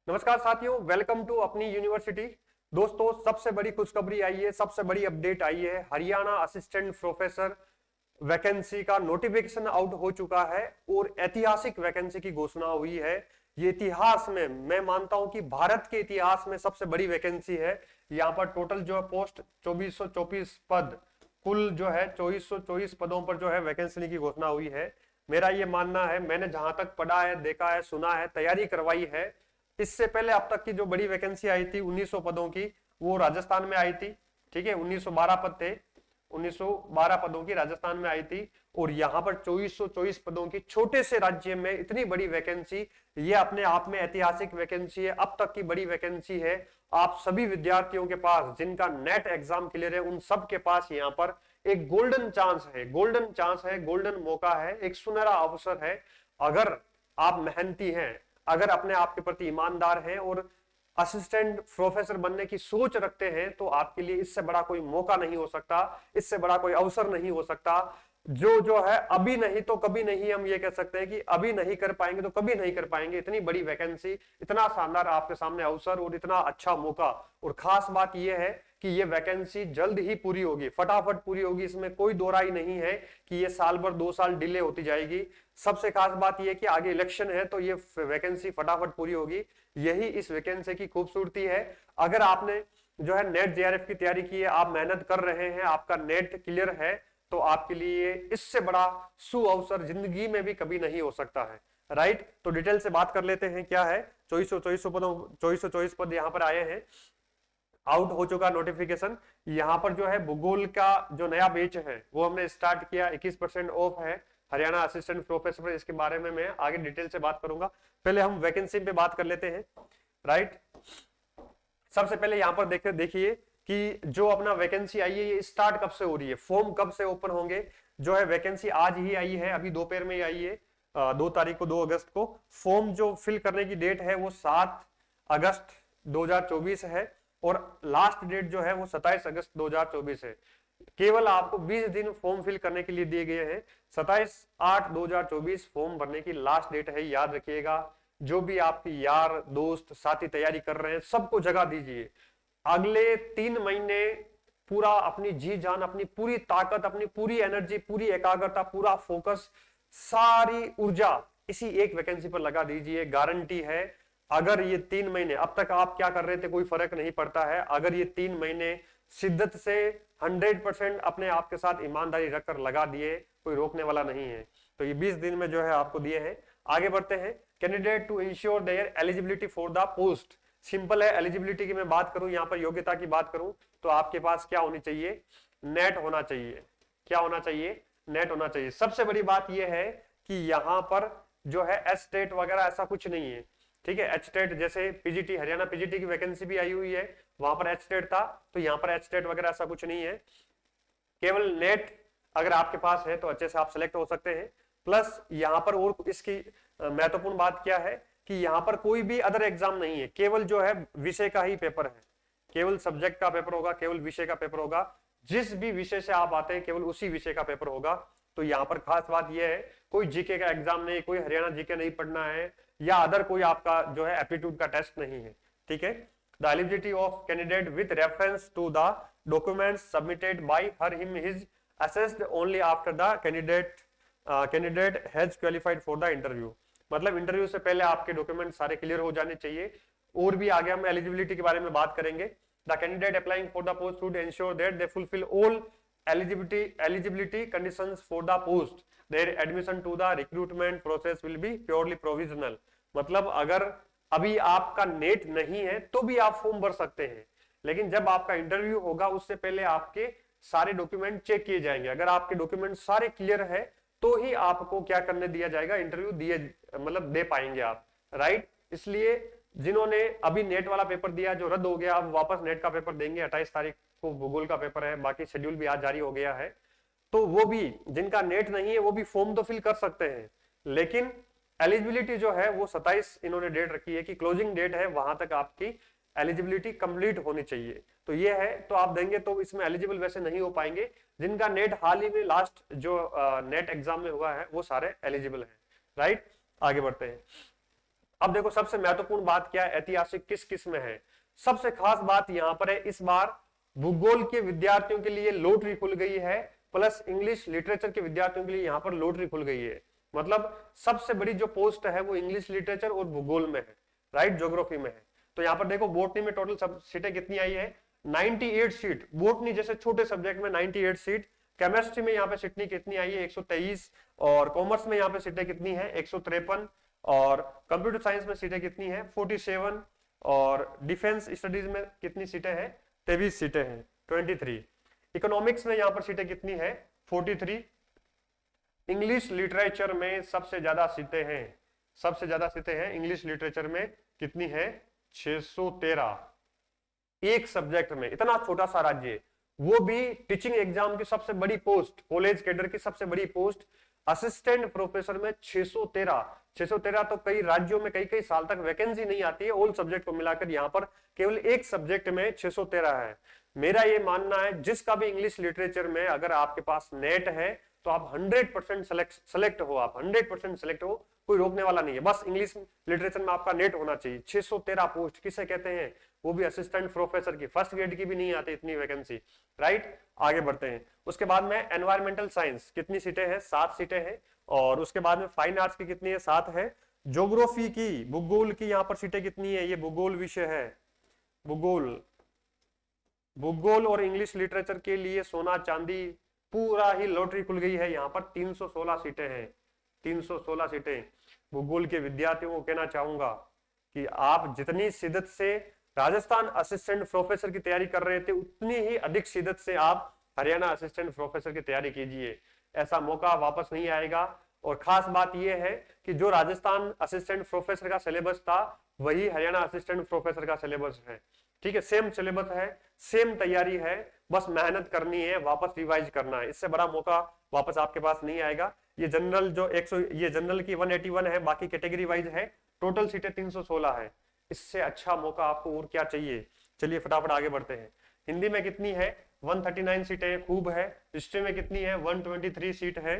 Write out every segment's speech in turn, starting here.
नमस्कार साथियों, welcome to अपनी यूनिवर्सिटी। दोस्तों, सबसे बड़ी खुशखबरी आई है, सबसे बड़ी अपडेट आई है। हरियाणा असिस्टेंट प्रोफेसर वैकेंसी का नोटिफिकेशन आउट हो चुका है और ऐतिहासिक वैकेंसी की घोषणा हुई है। ये इतिहास में, मैं मानता हूं कि भारत के इतिहास में सबसे बड़ी वैकेंसी है। यहाँ पर टोटल जो है पोस्ट 2424 पद, कुल जो है 2424 पदों पर जो है वैकेंसी की घोषणा हुई है। मेरा ये मानना है, मैंने जहां तक पढ़ा है, देखा है, सुना है, तैयारी करवाई है, इससे पहले अब तक की जो बड़ी वैकेंसी आई थी 1900 पदों की, वो राजस्थान में आई थी। ठीक है, 1912 पद थे, 1912 पदों की राजस्थान में आई थी। और यहां पर 2424 पदों की छोटे से राज्य में इतनी बड़ी वैकेंसी, ये अपने आप में ऐतिहासिक वैकेंसी है, अब तक की बड़ी वैकेंसी है। आप सभी विद्यार्थियों के पास, जिनका नेट एग्जाम क्लियर है, उन सब के पास यहां पर एक गोल्डन चांस है, गोल्डन चांस है, गोल्डन मौका है, एक सुनहरा अवसर है। अगर आप मेहनती हैं, अगर अपने आप के प्रति ईमानदार हैं और असिस्टेंट प्रोफेसर बनने की सोच रखते हैं, तो आपके लिए इससे बड़ा कोई मौका नहीं हो सकता, इससे बड़ा कोई अवसर नहीं हो सकता। जो है अभी नहीं तो कभी नहीं, हम ये कह सकते हैं कि अभी नहीं कर पाएंगे तो कभी नहीं कर पाएंगे। इतनी बड़ी वैकेंसी, इतना शानदार आपके सामने अवसर और इतना अच्छा मौका। और खास बात यह है कि ये वैकेंसी जल्द ही पूरी होगी, फटाफट पूरी होगी, इसमें कोई दो राय नहीं है कि ये साल भर 2 साल डिले होती जाएगी। सबसे खास बात यह कि आगे इलेक्शन है, तो ये वैकेंसी फटाफट पूरी होगी। यही इस वैकेंसी की खूबसूरती है। अगर आपने जो है नेट जेआरएफ की तैयारी की है, आप मेहनत कर रहे हैं, आपका नेट क्लियर है, तो आपके लिए इससे बड़ा सुअवसर जिंदगी में भी कभी नहीं हो सकता है। राइट, तो डिटेल से बात कर लेते हैं क्या है। 2424 पद यहां पर आए हैं, आउट हो चुका नोटिफिकेशन। यहां पर जो है भूगोल का जो नया बैच है वो हमने स्टार्ट किया, 21% ऑफ है हरियाणा असिस्टेंट प्रोफेसर पर। इसके बारे में मैं आगे डिटेल से बात करूंगा, पहले हम वैकेंसी पे बात कर लेते हैं। राइट, सबसे पहले यहां पर देखिए कि जो अपना वैकेंसी आई है, ये स्टार्ट कब से हो रही है, फॉर्म कब से ओपन होंगे। जो है वैकेंसी आज ही आई है, अभी दोपहर में ही आई है, 2 तारीख को, 2 अगस्त को। फॉर्म जो फिल करने की डेट है वो 7 अगस्त 2024 है और लास्ट डेट जो है वो 27 अगस्त 2024 है। केवल आपको 20 दिन फॉर्म फिल करने के लिए दिए गए हैं। 27/8/2024 फॉर्म भरने की लास्ट डेट है, याद रखिएगा। जो भी आपकी यार दोस्त साथी तैयारी कर रहे हैं, सबको जगह दीजिए। अगले 3 महीने पूरा अपनी जी जान, अपनी पूरी ताकत, अपनी पूरी एनर्जी, पूरी एकाग्रता, पूरा फोकस, सारी ऊर्जा इसी एक वैकेंसी पर लगा दीजिए। गारंटी है, अगर ये 3 महीने, अब तक आप क्या कर रहे थे कोई फर्क नहीं पड़ता है, अगर ये 3 महीने शिद्दत से 100% अपने आप के साथ ईमानदारी रखकर लगा दिए, कोई रोकने वाला नहीं है। तो ये 20 दिन में जो है आपको दिए हैं। आगे बढ़ते हैं। Candidate to ensure their eligibility for the post. Simple है, एलिजिबिलिटी की मैं बात करूं, यहां पर योग्यता की बात करूं, तो आपके पास क्या होनी चाहिए, नेट होना चाहिए। क्या होना चाहिए, नेट होना चाहिए। सबसे बड़ी बात यह है कि यहां पर जो है एच टेट वगैरह ऐसा कुछ नहीं है। ठीक है, एच टेट जैसे पीजीटी, हरियाणा पीजीटी की वैकेंसी भी आई हुई है, वहां पर एच टेट था, तो यहां पर एच टेट वगैरह ऐसा कुछ नहीं है। केवल नेट अगर आपके पास है तो अच्छे से आप सिलेक्ट हो सकते हैं। प्लस यहां पर और इसकी महत्वपूर्ण बात क्या है कि यहां पर कोई भी अदर एग्जाम नहीं है, केवल जो है विषय का ही पेपर है, केवल सब्जेक्ट का पेपर होगा, केवल विषय का पेपर होगा। जिस भी विषय से आप आते हैं केवल उसी विषय का पेपर होगा। तो यहां पर खास बात यह है, कोई जीके का एग्जाम नहीं, कोई हरियाणा जीके नहीं पढ़ना है, या अदर कोई आपका जो है एप्टीट्यूड का टेस्ट नहीं है। ठीक है, the eligibility of candidate with reference to the documents submitted by her him is assessed only after the candidate has qualified for the interview। मतलब इंटरव्यू से पहले आपके डॉक्यूमेंट सारे क्लियर हो जाने चाहिए। और भी आगे हम एलिजिबिलिटी के बारे में बात करेंगे। The candidate applying for the post should ensure that they fulfil all eligibility conditions for the post। their admission to the recruitment process will be purely provisional। मतलब अगर अभी आपका नेट नहीं है तो भी आप फॉर्म भर सकते हैं, लेकिन जब आपका इंटरव्यू होगा उससे पहले आपके सारे डॉक्यूमेंट चेक किए जाएंगे। अगर आपके डॉक्यूमेंट सारे क्लियर है तो ही आपको क्या करने दिया जाएगा, इंटरव्यू दिए, मतलब दे पाएंगे आप। राइट, इसलिए जिन्होंने अभी नेट वाला पेपर दिया जो रद्द हो गया, अब वापस नेट का पेपर देंगे। 28 तारीख को भूगोल का पेपर है, बाकी शेड्यूल भी आज जारी हो गया है। तो वो भी जिनका नेट नहीं है वो भी फॉर्म तो फिल कर सकते हैं, लेकिन एलिजिबिलिटी जो है वो 27 इन्होंने डेट रखी है कि क्लोजिंग डेट है, वहां तक आपकी एलिजिबिलिटी कंप्लीट होनी चाहिए। तो ये है, तो आप देंगे तो इसमें एलिजिबल वैसे नहीं हो पाएंगे। जिनका नेट हाल ही में लास्ट जो नेट एग्जाम में हुआ है वो सारे एलिजिबल हैं। राइट, आगे बढ़ते हैं। अब देखो सबसे महत्वपूर्ण बात क्या है, ऐतिहासिक किस किस में है। सबसे खास बात यहां पर है, इस बार भूगोल के विद्यार्थियों के लिए लॉटरी खुल गई है, प्लस इंग्लिश लिटरेचर के विद्यार्थियों के लिए यहां पर लॉटरी खुल गई है। मतलब सबसे बड़ी जो पोस्ट है वो इंग्लिश लिटरेचर और भूगोल में है, राइट, ज्योग्राफी में है। तो यहां पर देखो बोटनी में टोटल सब सीटें कितनी आई है, 98 सीट। बोटनी जैसे छोटे सब्जेक्ट में 98 सीट। केमिस्ट्री में यहाँ पे सीटें कितनी आई है, 123। और कॉमर्स में यहाँ पे सीटें कितनी है, 153। और कंप्यूटर साइंस में सीटें कितनी है, 47। और डिफेंस स्टडीज में कितनी सीटें हैं, 23 सीटें हैं, 23। इकोनॉमिक्स में यहाँ पर सीटें कितनी है, 43। इंग्लिश लिटरेचर में सबसे ज्यादा सीटें हैं, सबसे ज्यादा सीटें हैं इंग्लिश लिटरेचर में, कितनी है, 613। एक सब्जेक्ट में, इतना छोटा सा राज्य, वो भी टीचिंग एग्जाम की सबसे बड़ी पोस्ट, कॉलेज कैडर की सबसे बड़ी पोस्ट, असिस्टेंट प्रोफेसर में 613। 613 तो कई राज्यों में कई कई साल तक वैकेंसी नहीं आती है, ऑल सब्जेक्ट को मिलाकर यहाँ पर केवल एक सब्जेक्ट में 613 है। मेरा ये मानना है जिसका भी इंग्लिश लिटरेचर में अगर आपके पास नेट है तो आप 100% सेलेक्ट हो, आप 100% सेलेक्ट हो, कोई रोकने वाला नहीं है। बस इंग्लिश लिटरेचर में आपका नेट होना चाहिए। 613 पोस्ट किसे कहते हैं, वो भी असिस्टेंट प्रोफेसर की, फर्स्ट ग्रेड की भी नहीं आती इतनी वैकेंसी, राइट। आगे बढ़ते हैं। उसके बाद में एनवायरमेंटल साइंस कितनी सीटें हैं, 7 सीटें हैं। और उसके बाद में फाइन आर्ट्स की कितनी है, 7 है। ज्योग्राफी की, भूगोल की यहाँ पर सीटें कितनी है, ये भूगोल विषय है, भूगोल, भूगोल और इंग्लिश लिटरेचर के लिए सोना चांदी पूरा ही लॉटरी खुल गई है। यहाँ पर 316 सीटें हैं, 316 सीटें। भूगोल के विद्यार्थियों को कहना चाहूंगा कि आप जितनी शिद्दत से राजस्थान असिस्टेंट प्रोफेसर की तैयारी कर रहे थे, उतनी ही अधिक शिद्दत से आप हरियाणा असिस्टेंट प्रोफेसर की तैयारी कीजिए। ऐसा मौका वापस नहीं आएगा। और खास बात यह है कि जो राजस्थान असिस्टेंट प्रोफेसर का सिलेबस था वही हरियाणा असिस्टेंट प्रोफेसर का सिलेबस है, ठीक है, सेम सिलेबस है, सेम तैयारी है, बस मेहनत करनी है, वापस रिवाइज करना है। इससे बड़ा मौका वापस आपके पास नहीं आएगा। ये जनरल जो 100, ये जनरल की 181 है, बाकी कैटेगरी वाइज है। टोटल सीटें 316 है। इससे अच्छा मौका आपको और क्या चाहिए। चलिए फटाफट आगे बढ़ते हैं। हिंदी में कितनी है, 139 सीटें, खूब है। हिस्ट्री में कितनी है, 123 सीट है।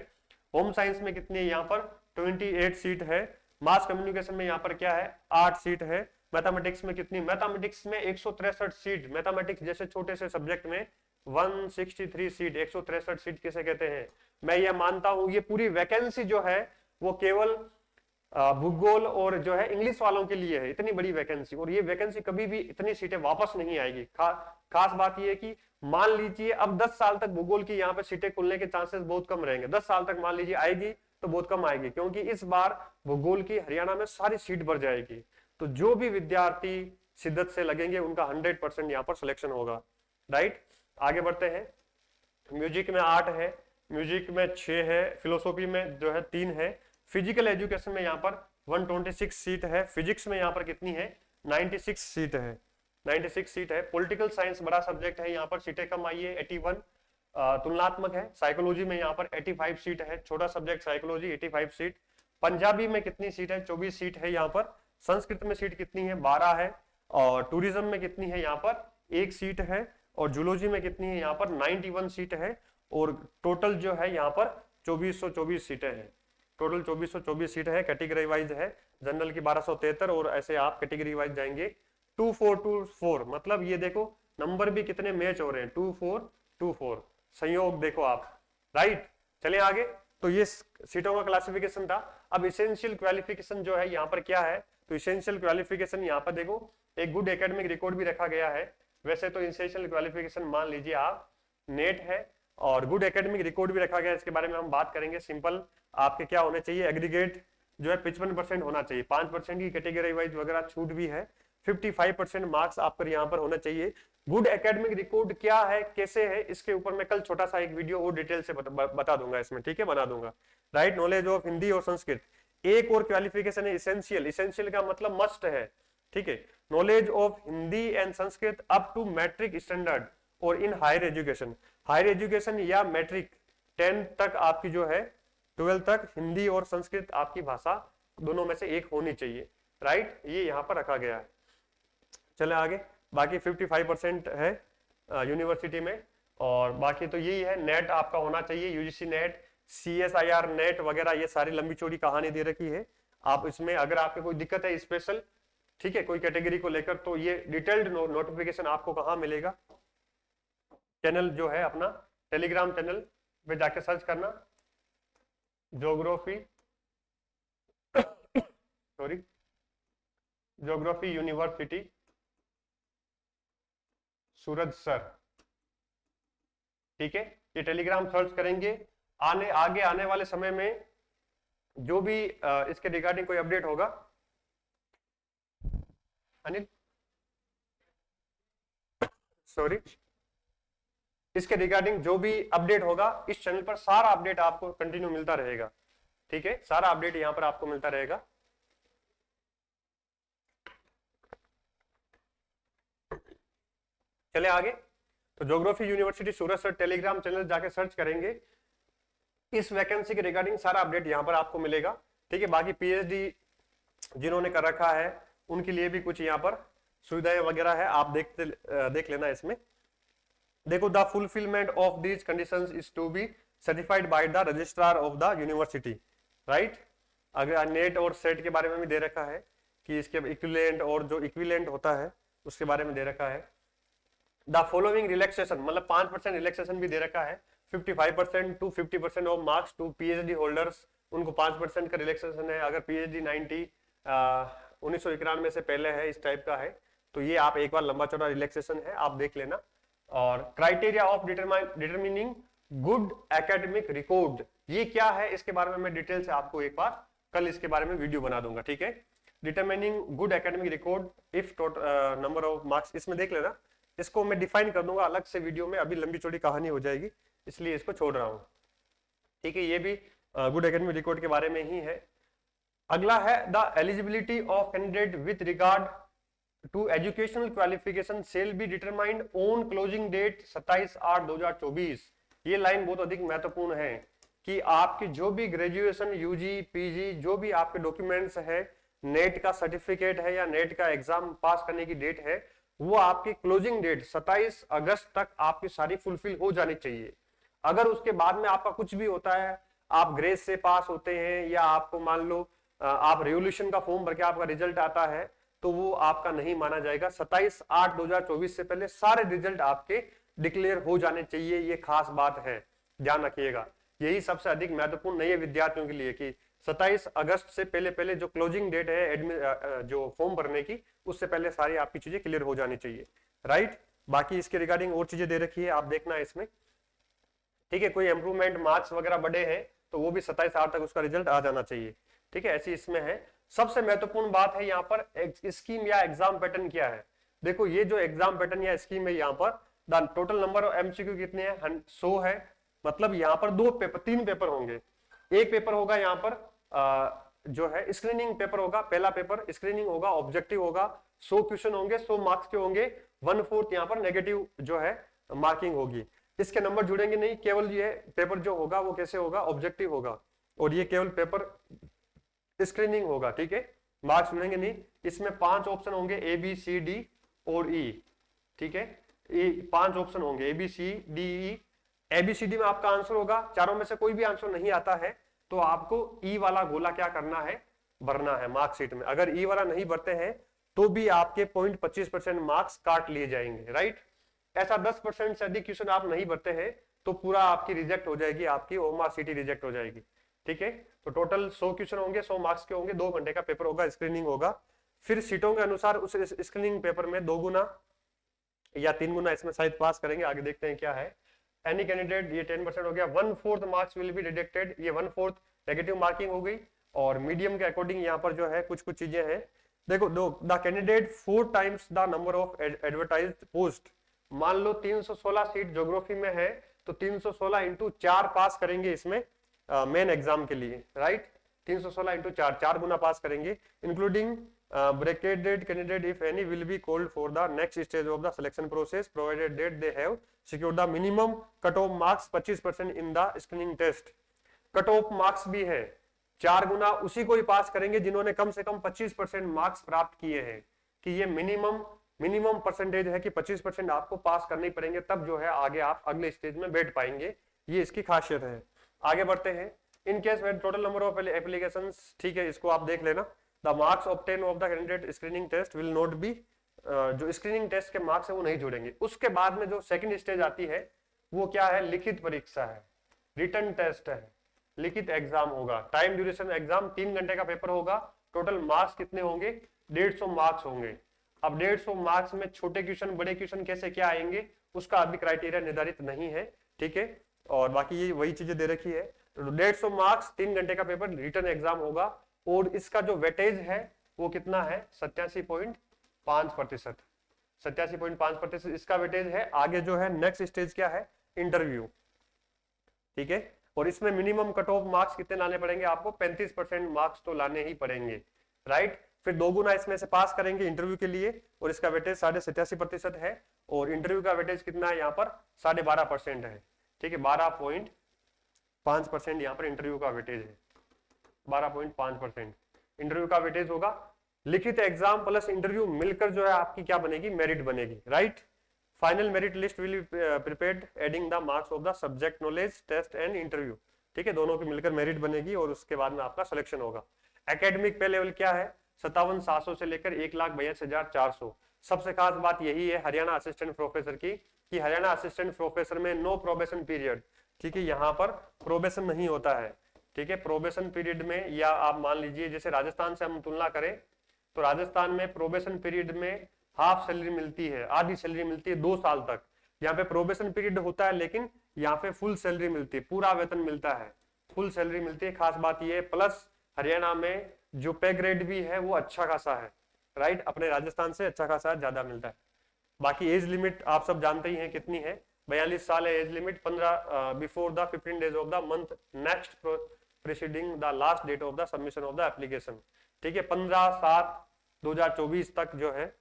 होम साइंस में कितनी है, यहाँ पर 28 सीट है। मास कम्युनिकेशन में यहाँ पर क्या है, 8 सीट है। मैथमेटिक्स में कितनी, मैथमेटिक्स में 163 सीट। मैथमेटिक्स जैसे छोटे से सब्जेक्ट में 163 सीट, 163 सीट किसे कहते हैं। मैं ये मानता हूं ये पूरी वैकेंसी जो है वो केवल भूगोल और जो है इंग्लिश वालों के लिए है, इतनी बड़ी वैकेंसी। और ये वैकेंसी कभी भी इतनी सीटें वापस नहीं आएगी। खास बात ये है कि मान लीजिए अब 10 साल तक भूगोल की यहाँ पे सीटें खुलने के चांसेस बहुत कम रहेंगे। 10 साल तक मान लीजिए आएगी तो बहुत कम आएगी, क्योंकि इस बार भूगोल की हरियाणा में सारी सीट भर जाएगी। तो जो भी विद्यार्थी शिद्दत से लगेंगे उनका 100% यहाँ पर सिलेक्शन होगा, राइट। आगे बढ़ते हैं। म्यूजिक में 8 है, म्यूजिक में 6 है, फिलोसॉफी में जो है 3 है। फिजिकल एजुकेशन में यहाँ पर 126 सीट है। फिजिक्स में यहाँ पर कितनी है, 96 सीट है, 96 सीट है। पॉलिटिकल साइंस बड़ा सब्जेक्ट है, यहाँ पर सीटें कम आई है, 81। तुलनात्मक है। साइकोलॉजी में यहाँ पर 85 सीट है, छोटा सब्जेक्ट साइकोलॉजी, 85 सीट। पंजाबी में कितनी सीट है, 24 सीट है यहाँ पर। संस्कृत में सीट कितनी है, 12 है। और टूरिज्म में कितनी है, यहाँ पर 1 सीट है। और जूलॉजी में कितनी है, यहाँ पर 91 सीट है। और टोटल जो है यहाँ पर 2424 सीटें हैं। टोटल 2424 सीट है। कैटेगरी वाइज है, जनरल की 1273। और ऐसे आप कैटेगरी वाइज जाएंगे 2424। मतलब ये देखो नंबर भी कितने मैच हो रहे हैं, 2424, संयोग देखो आप, राइट। चलिए आगे। तो ये सीटों का क्लासिफिकेशन था। अब इसेंशियल क्वालिफिकेशन जो है यहाँ पर क्या है, तो इसेंशियल क्वालिफिकेशन यहाँ पर देखो एक गुड एकेडमिक रिकॉर्ड भी रखा गया है। वैसे तो इसेंशियल क्वालिफिकेशन मान लीजिए आप नेट है, और गुड एकेडमिक रिकॉर्ड भी रखा गया है, इसके बारे में हम बात करेंगे। सिंपल आपके क्या होने चाहिए, एग्रीगेट जो है 55% होना चाहिए। 5% की कैटेगरी वाइज वगैरह छूट भी है। 55% मार्क्स आपको यहाँ पर होना चाहिए। गुड एकेडमिक रिकॉर्ड क्या है, कैसे है, इसके ऊपर मैं कल छोटा सा एक वीडियो और डिटेल से बता दूंगा इसमें, ठीक है, बना दूंगा, राइट। नॉलेज ऑफ हिंदी और संस्कृत। एक और क्वालिफिकेशन है इसेंशियल। इसेंशियल का मतलब मस्ट है, ठीक है। Knowledge of Hindi and Sanskrit up to matric standard और in higher education. Higher education या मैट्रिक 10 तक आपकी जो है, 12 तक हिंदी और संस्कृत आपकी भाषा दोनों में से एक होनी चाहिए, राइट। ये यहाँ पर रखा गया है। चले आगे। बाकी 55% है यूनिवर्सिटी में। और बाकी तो यही है, नेट आपका होना चाहिए, यूजीसी नेट, CSIR नेट वगैरह, ये सारी लंबी चौड़ी कहानी दे रखी है। आप इसमें अगर आपको कोई दिक्कत है स्पेशल, ठीक है, कोई कैटेगरी को लेकर, तो ये डिटेल्ड नोटिफिकेशन आपको कहाँ मिलेगा, चैनल जो है अपना टेलीग्राम चैनल पे जाके सर्च करना, ज्योग्राफी सॉरी ज्योग्राफी यूनिवर्सिटी सूरज सर, ठीक है। ये टेलीग्राम सर्च करेंगे, आगे आने वाले समय में जो भी इसके रिगार्डिंग कोई अपडेट होगा, अनिल सॉरी, इसके रिगार्डिंग जो भी अपडेट होगा इस चैनल पर सारा अपडेट आपको कंटिन्यू मिलता रहेगा, ठीक है, सारा अपडेट यहां पर आपको मिलता रहेगा। चले आगे, तो ज्योग्राफी यूनिवर्सिटी सूरत सर टेलीग्राम चैनल जाके सर्च करेंगे, इस वैकेंसी के रिगार्डिंग सारा अपडेट यहां पर आपको मिलेगा, ठीक है। बाकी पीएचडी जिन्होंने कर रखा है उनके लिए भी कुछ यहाँ पर सुविधाएं वगैरह है, आप देख लेना इसमें। देखो, the fulfilment of these conditions is to be certified by the registrar of the university, right. अगर नेट और सेट के बारे में भी दे रखा है कि इसके इक्विवेलेंट और जो इक्विवेलेंट होता है उसके बारे में दे रखा है। द फॉलोइंग रिलैक्सेशन, मतलब 5% रिलैक्सेशन भी दे रखा है, 55% to 50% of marks to PhD holders, उनको 5% का रिलैक्सेशन है। अगर पीएचडी 1991 से पहले है, इस टाइप का है, तो ये आप एक बार लंबा चौड़ा रिलैक्सेशन है, आप देख लेना। और criteria of determining good academic record, ये क्या है इसके बारे में मैं डिटेल से आपको एक बार कल इसके बारे में वीडियो बना दूंगा, ठीक है। Determining good academic record if number of marks, इसमें देख लेना, इसको मैं डिफाइन कर दूंगा अलग से वीडियो में, अभी लंबी चौड़ी कहानी हो जाएगी इसलिए इसको छोड़ रहा हूं, ठीक है। ये भी गुड एकेडमिक रिकॉर्ड के बारे में ही है। अगला है the eligibility of candidate with regard to educational qualification shall be determined on closing date 27/8/2024। ये लाइन बहुत अधिक महत्वपूर्ण है कि आपकी जो भी ग्रेजुएशन, यूजी, पीजी, जो भी आपके डॉक्यूमेंट्स है, नेट का सर्टिफिकेट है या नेट का एग्जाम पास करने की डेट है, वो आपकी क्लोजिंग डेट 27 अगस्त तक आपकी सारी फुलफिल हो जानी चाहिए। अगर उसके बाद में आपका कुछ भी होता है, आप ग्रेस से पास होते हैं या आपको मान लो आप रेवोल्यूशन का फॉर्म भर के आपका रिजल्ट आता है, तो वो आपका नहीं माना जाएगा। 27/8/2024 से पहले सारे रिजल्ट आपके डिक्लेयर हो जाने चाहिए, ये खास बात है, ध्यान रखिएगा। यही सबसे अधिक महत्वपूर्ण नए विद्यार्थियों के लिए कि 27 अगस्त से पहले जो क्लोजिंग डेट है जो फॉर्म भरने की, उससे पहले सारी आपकी चीजें क्लियर हो जानी चाहिए, राइट। बाकी इसके रिगार्डिंग और चीजें दे रखी है, आप देखना इसमें, ठीक है। कोई इंप्रूवमेंट मार्क्स वगैरह बढ़े हैं तो वो भी 27/8 तक उसका रिजल्ट आ जाना चाहिए, ठीक है। ऐसी इसमें है। सबसे महत्वपूर्ण बात है यहाँ पर स्कीम या एग्जाम पैटर्न क्या है। देखो, ये जो एग्जाम पैटर्न या स्कीम है, यहाँ पर the total number of MCQ कितने हैं, 100 है, मतलब यहाँ पर 3 पेपर होंगे। एक पेपर होगा यहाँ पर जो है स्क्रीनिंग पेपर होगा, पहला पेपर स्क्रीनिंग होगा, ऑब्जेक्टिव होगा, 100 क्वेश्चन होंगे, 100 मार्क्स के होंगे, 1/4 यहाँ पर नेगेटिव जो है मार्किंग होगी। इसके नंबर जुड़ेंगे नहीं, केवल ये पेपर जो होगा वो कैसे होगा, ऑब्जेक्टिव होगा, और ये केवल पेपर स्क्रीनिंग होगा, ठीक है, मार्क्स जुड़ेंगे नहीं। इसमें 5 ऑप्शन होंगे, ए बी सी डी और ई, ठीक है। 5 ऑप्शन होंगे, A B C D E. ABCD में आपका आंसर होगा, चारों में से कोई भी आंसर नहीं आता है तो आपको ई वाला गोला क्या करना है, भरना है मार्कशीट में। अगर ई वाला नहीं भरते हैं तो भी आपके 0.25% मार्क्स काट लिए जाएंगे, राइट। ऐसा 10% से अधिक क्वेश्चन आप नहीं भरते हैं तो पूरा आपकी रिजेक्ट हो जाएगी, आपकी ओमा सिटी रिजेक्ट हो जाएगी, ठीक है। तो टोटल 100 क्वेश्चन होंगे, 100 मार्क्स के होंगे, 2 घंटे का पेपर होगा, स्क्रीनिंग होगा। फिर सीटों के अनुसार उस स्क्रीनिंग पेपर में 2 गुना या 3 गुना इसमें शायद पास करेंगे, आगे देखते हैं क्या है। एनी कैंडिडेट, ये 10% हो गया, 1/4 मार्क्स विल बी डिडक्टेड, ये 1/4 नेगेटिव मार्किंग हो गई। और मीडियम के अकॉर्डिंग यहाँ पर जो है कुछ चीजें हैं। देखो, the candidate 4 times the number of advertised post, मान लो 316 सीट ज्योग्राफी में है तो 316 इंटू 4 पास करेंगे इसमें मेन एग्जाम के लिए, राइट। 316 इंटू 4 गुना पास करेंगे, including bracketed candidate if any will be called for the next stage of the selection process provided that they have secured the minimum cut off marks 25% in the screening test। Cut off marks भी है, 4 गुना उसी को ही पास करेंगे जिन्होंने कम से कम 25% marks प्राप्त किए हैं, कि ये मिनिमम परसेंटेज है कि 25% आपको पास करने पड़ेंगे, तब जो है आगे आप अगले स्टेज में बैठ पाएंगे, ये इसकी खासियत है। आगे बढ़ते हैं। इन केस में टोटल नंबर ऑफ एप्लीकेशंस, ठीक है, इसको आप देख लेना। The marks obtain of the candidate screening test will not be, जो स्क्रीनिंग टेस्ट के मार्क्स है वो नहीं जोड़ेंगे। उसके बाद में जो सेकंड स्टेज आती है वो क्या है, लिखित परीक्षा है, रिटन टेस्ट है, लिखित एग्जाम होगा। टाइम ड्यूरेशन एग्जाम 3 घंटे का पेपर होगा। टोटल मार्क्स कितने होंगे, 150 मार्क्स होंगे। अब 150 मार्क्स में छोटे क्वेश्चन बड़े क्वेश्चन कैसे क्या आएंगे उसका अभी क्राइटेरिया निर्धारित नहीं है, ठीक है। और बाकी ये वही चीजें दे रखी है। 150 मार्क्स, 3 घंटे का पेपर, रिटन एग्जाम होगा। और इसका जो वेटेज है वो कितना है, 87.5%। 87.5% इसका वेटेज है। आगे जो है नेक्स्ट स्टेज क्या है, इंटरव्यू, ठीक है। और इसमें मिनिमम कट ऑफ मार्क्स कितने लाने पड़ेंगे आपको, 35% मार्क्स तो लाने ही पड़ेंगे, राइट। फिर 2 गुना इसमें से पास करेंगे इंटरव्यू के लिए, और इसका वेटेज 87.5% है। और इंटरव्यू का वेटेज कितना है यहाँ पर, 12.5% है, ठीक है। 12.5% यहाँ पर इंटरव्यू का वेटेज है, 12.5% इंटरव्यू का वेटेज होगा। लिखित एग्जाम प्लस इंटरव्यू मिलकर जो है आपकी क्या बनेगी, मेरिट बनेगी, right. Final merit list will be prepared adding the marks of the subject knowledge test and interview, ठीक है। दोनों की मिलकर मेरिट बनेगी और उसके बाद में आपका सिलेक्शन होगा। एकेडमिक पे लेवल क्या है, 57,700 से लेकर 1,82,400। सबसे खास बात यही है हरियाणा असिस्टेंट प्रोफेसर की, कि हरियाणा असिस्टेंट प्रोफेसर में नो प्रोबेशन पीरियड, ठीक है। यहाँ पर प्रोबेशन नहीं होता है, ठीक है। प्रोबेशन पीरियड में, या आप मान लीजिए जैसे राजस्थान से हम तुलना करें तो राजस्थान में प्रोबेशन पीरियड में हाफ सैलरी मिलती है, आधी सैलरी मिलती है 2 साल तक। यहाँ पे प्रोबेशन पीरियड होता है लेकिन यहाँ पे फुल सैलरी मिलती है, पूरा वेतन मिलता है, फुल सैलरी मिलती है। खास बात ये है। प्लस हरियाणा में जो पे ग्रेड भी है वो अच्छा खासा है, राइट। अपने राजस्थान से अच्छा खासा ज्यादा मिलता है। बाकी एज लिमिट आप सब जानते ही हैं कितनी है, 42 साल है age limit. 15 before the 15 days of the month next preceding the last date of the submission of the application, ठीक है। 15/7/2024 तक जो है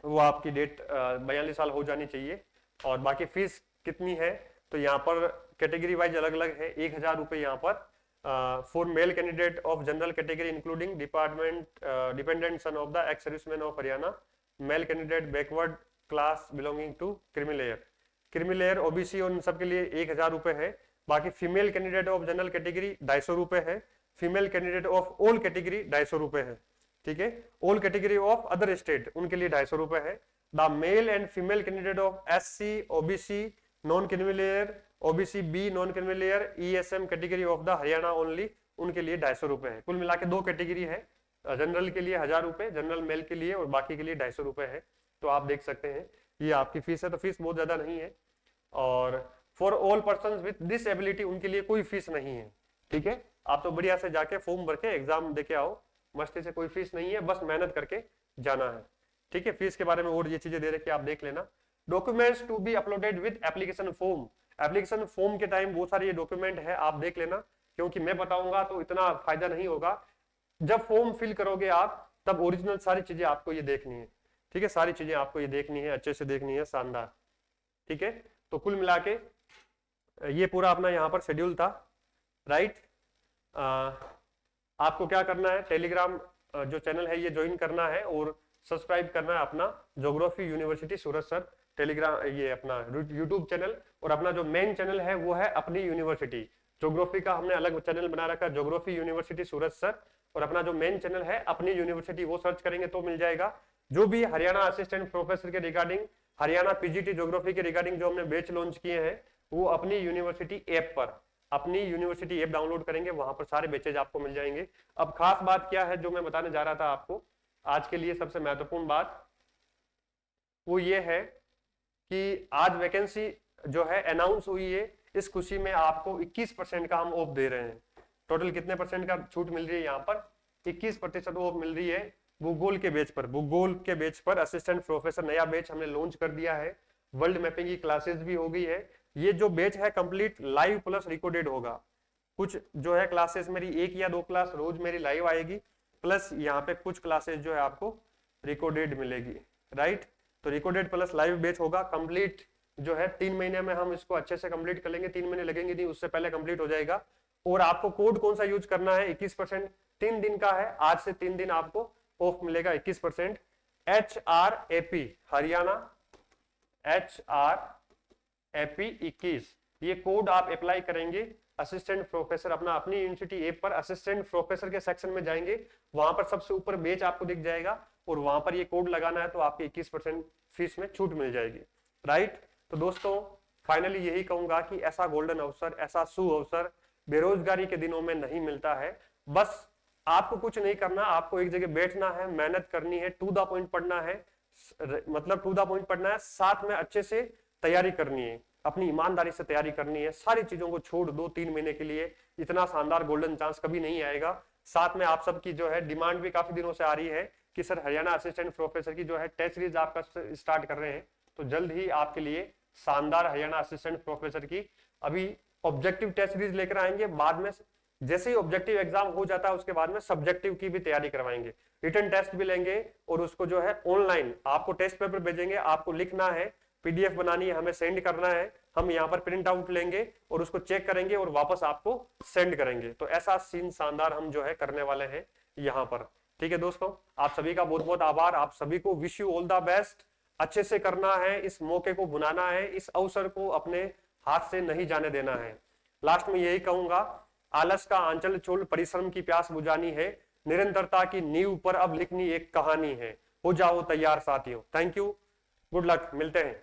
वो आपकी डेट 42 साल हो जानी चाहिए। और बाकी फीस कितनी है, तो यहाँ पर कैटेगरी वाइज अलग अलग है। 1,000 रुपए यहाँ पर for male candidate of general category including dependent son of the ex serviceman of Haryana, male candidate backward class belonging to creamy layer OBC, और इन सब के लिए 1,000 रुपए है। बाकी female candidate of general category 250 रुपए है। Female candidate of all category 250 रुपए है, ठीक है। All category of other state उनके लिए 250 रुपए है। The male and female candidate of SC, OBC, non creamy layer, OBC B, non creamy layer, ESM category of the Haryana only, उनके लिए 250 रुपए है। कुल मिला के 2 कैटेगरी है, जनरल के लिए 1,000 रुपए, जनरल मेल के लिए, और बाकी के लिए 250 रुपए है। तो आप देख सकते हैं ये आपकी फीस है। तो फीस बहुत ज्यादा नहीं है। और for all person with disability उनके लिए कोई फीस नहीं है, ठीक है। आप तो बढ़िया से जाके फॉर्म भर के एग्जाम देके आओ, मस्ती से, कोई फीस नहीं है, बस मेहनत करके जाना है, ठीक है। फीस के बारे में और ये चीजें दे रखी है, आप देख लेना। Documents to be uploaded with application form, application form के टाइम बहुत सारे ये डॉक्यूमेंट है, आप देख लेना, क्योंकि मैं बताऊंगा तो इतना फायदा नहीं होगा। जब फॉर्म फिल करोगे आप तब ओरिजिनल सारी चीजें आपको ये देखनी है, ठीक है। सारी चीजें आपको ये देखनी है, अच्छे से देखनी है, शानदार, ठीक है। तो कुल मिला के ये पूरा अपना यहाँ पर शेड्यूल था, राइट। आपको क्या करना है, टेलीग्राम जो चैनल है ये ज्वाइन करना है और सब्सक्राइब करना है अपना ज्योग्राफी यूनिवर्सिटी सूरत सर टेलीग्राम, ये अपना यूट्यूब चैनल। और अपना जो मेन चैनल है वो है अपनी यूनिवर्सिटी, ज्योग्राफी का हमने अलग चैनल बना रखा है, ज्योग्राफी यूनिवर्सिटी सूरत सर। और अपना जो मेन चैनल है अपनी यूनिवर्सिटी, वो सर्च करेंगे तो मिल जाएगा। जो भी हरियाणा असिस्टेंट प्रोफेसर के रिगार्डिंग, हरियाणा पीजीटी ज्योग्राफी के रिगार्डिंग जो हमने बैच लॉन्च किए हैं वो अपनी यूनिवर्सिटी ऐप पर, अपनी यूनिवर्सिटी ऐप डाउनलोड करेंगे, वहां पर सारे बैचेज आपको मिल जाएंगे। अब खास बात क्या है जो मैं बताने जा रहा था आपको आज के लिए, सबसे महत्वपूर्ण बात वो ये है कि आज वैकेंसी जो है अनाउंस हुई है। इस खुशी में आपको 21% का हम ऑफ दे रहे हैं। टोटल कितने परसेंट का छूट मिल रही है यहाँ पर, 21% ऑफ मिल रही है भूगोल के बेच पर। भूगोल के बेच पर असिस्टेंट प्रोफेसर नया बेच हमने लॉन्च कर दिया है, वर्ल्ड मैपिंग की क्लासेस भी हो गई है। ये जो बेच है कंप्लीट लाइव प्लस रिकॉर्डेड होगा। कुछ जो है क्लासेस मेरी 1 या 2 क्लास रोज मेरी लाइव आएगी, प्लस यहाँ पे कुछ क्लासेस जो है आपको रिकॉर्डेड मिलेगी, राइट। तो रिकॉर्डेड प्लस लाइव बेच होगा कंप्लीट, जो है 3 महीने में हम इसको अच्छे से कंप्लीट कर लेंगे। 3 महीने लगेंगे नहीं, उससे पहले कंप्लीट हो जाएगा। और आपको कोड कौन सा यूज करना है, 21%, 3 दिन का है, आज से 3 दिन आपको ऑफ मिलेगा 21%। HRAP हरियाणा, HRAP 21, ये कोड आप अप्लाई करेंगे असिस्टेंट प्रोफेसर अपना अपनी यूनिवर्सिटी ऐप पर असिस्टेंट प्रोफेसर के सेक्शन में जाएंगे, वहां पर सबसे ऊपर बैच आपको दिख जाएगा और वहां पर ये कोड लगाना है तो आपकी 21% फीस में छूट मिल जाएगी। राइट, तो दोस्तों फाइनली यही कहूंगा कि ऐसा गोल्डन अवसर, ऐसा सु अवसर बेरोजगारी के दिनों में नहीं मिलता है। बस आपको कुछ नहीं करना, आपको एक जगह बैठना है, मेहनत करनी है, टू द पॉइंट पढ़ना है, मतलब टू द पॉइंट पढ़ना है, साथ में अच्छे से तैयारी करनी है, अपनी ईमानदारी से तैयारी करनी है, सारी चीजों को छोड़ दो 3 महीने के लिए, इतना शानदार गोल्डन चांस कभी नहीं आएगा। साथ में आप सबकी जो है डिमांड भी काफी दिनों से आ रही है कि सर हरियाणा असिस्टेंट प्रोफेसर की जो है टेस्ट सीरीज आपका स्टार्ट कर रहे हैं, तो जल्द ही आपके लिए शानदार हरियाणा असिस्टेंट प्रोफेसर की अभी ऑब्जेक्टिव टेस्ट सीरीज लेकर आएंगे। बाद में जैसे ही ऑब्जेक्टिव एग्जाम हो जाता है उसके बाद में सब्जेक्टिव की भी तैयारी करवाएंगे, रिटन टेस्ट भी लेंगे और उसको जो है ऑनलाइन आपको टेस्ट पेपर भेजेंगे, आपको लिखना है, पीडीएफ बनानी है, हमें सेंड करना है, हम यहाँ पर प्रिंट आउट लेंगे और उसको चेक करेंगे और वापस आपको सेंड करेंगे। तो ऐसा सीन शानदार हम जो है करने वाले हैं यहाँ पर। ठीक है दोस्तों, आप सभी का बहुत बहुत आभार, आप सभी को wish you all the best. अच्छे से करना है, इस मौके को भुनाना है, इस अवसर को अपने हाथ से नहीं जाने देना है। लास्ट में यही कहूंगा, आलस का आंचल छोड़ परिश्रम की प्यास बुझानी है, निरंतरता की नींव पर अब लिखनी एक कहानी है, हो जाओ तैयार साथियों। थैंक यू, गुड लक, मिलते हैं।